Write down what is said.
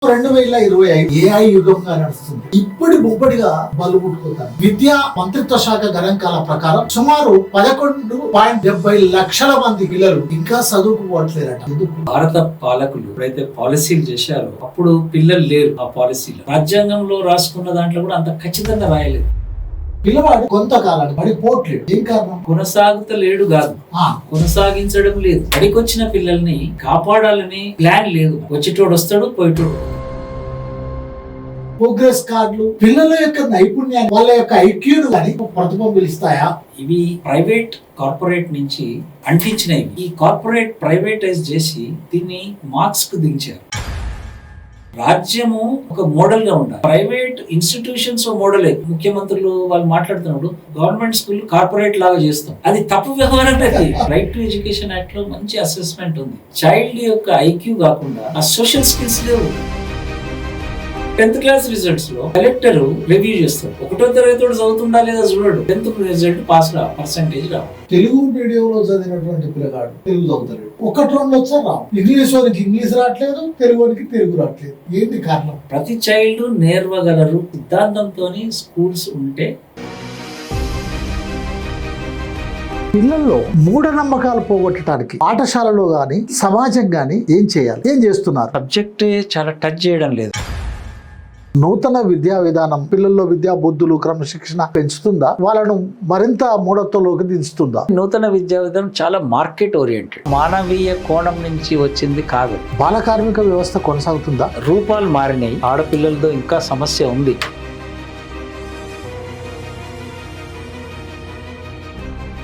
2025 AI యుగంగా నడుస్తుంది. ఇప్పటి ముప్పటిగా బలు పుట్టుకుంటారు. విద్యా మంత్రిత్వ శాఖ గణాంకాల ప్రకారం సుమారు 11.70 లక్షల మంది పిల్లలు ఇంకా చదువుకోవట్లేరట. భారత పాలకులు ఎప్పుడైతే పాలసీలు చేశారో అప్పుడు పిల్లలు లేరు. ఆ పాలసీలు రాజ్యాంగంలో రాసుకున్న దాంట్లో కూడా అంత ఖచ్చితంగా రాయలేదు. పిల్లవాడు కొంతకాలానికి పడిపోవట్లేదు. ఏం కారణం? కొనసాగుతలేడు కాదు, కొనసాగించడం లేదు. పడికొచ్చిన పిల్లల్ని కాపాడాలని ప్లాన్ లేదు. వచ్చేటోడు వస్తాడు, పోయేటోడు. ప్రోగ్రెస్ కార్డులు పిల్లల యొక్క నైపుణ్యాన్ని, వాళ్ళ యొక్క ఐక్యూను కానీ ప్రతిబింబిస్తాయా? ఇవి ప్రైవేట్ కార్పొరేట్ నుంచి అంటించినవి. ఈ కార్పొరేట్ ప్రైవేటైజ్ చేసి దీన్ని మార్క్స్ కు దించారు. రాజ్యము ఒక మోడల్ గా ఉండాలి. ప్రైవేట్ ఇన్స్టిట్యూషన్స్ మోడలే. ముఖ్యమంత్రులు వాళ్ళు మాట్లాడుతున్నప్పుడు గవర్నమెంట్ స్కూల్ కార్పొరేట్ లాగా చేస్తాం, అది తప్పు వ్యవహారం. రైట్ టు ఎడ్యుకేషన్ యాక్ట్ లో మంచి అసెస్మెంట్ ఉంది. చైల్డ్ యొక్క ఐక్యూ కాకుండా ఆ సోషల్ స్కిల్స్ లేవు. 10th క్లాస్ రిజల్ట్స్ లో కలెక్టర్ రివ్యూ చేస్తాడు. 1వ తరగతి చదువుతుందా లేదా చూడడు. 10th రిజల్ట్ పాస్ రా పర్సెంటేజ్ రావు. తెలుగు మీడియంలో చదివినటువంటి పిల్లగాడు తెలుగు చదువుతాడు. 1-2 వచ్చా రావు. ఇంగ్లీష్ వారికి ఇంగ్లీష్ రావట్లేదు, తెలుగు వారికి తెలుగు రావట్లేదు. ఏంటి కారణం? ప్రతి చైల్డ్ నేర్వగలరు సిద్ధాంతంతో స్కూల్స్ ఉంటే. పిల్లల్లో మూఢనమ్మకాలు పోగొట్టడానికి పాఠశాలలో గాని సమాజం గాని ఏం చేయాలి? ఏం చేస్తున్నారు? సబ్జెక్టే చాలా టచ్ చేయడం లేదు. నూతన విద్యా విధానం పిల్లల్లో విద్యా బుద్ధులు క్రమశిక్షణ పెంచుతుందా? వాళ్ళను మరింత మూఢత్వంలోకి దించుతుందా? నూతన విద్యా విధానం చాలా మార్కెట్ ఓరియంటెడ్, మానవీయ కోణం నుంచి వచ్చింది కాదు. బాల కార్మిక వ్యవస్థ కొనసాగుతుందా? రూపాలు మారినాయి. ఆడపిల్లలతో ఇంకా సమస్య ఉంది.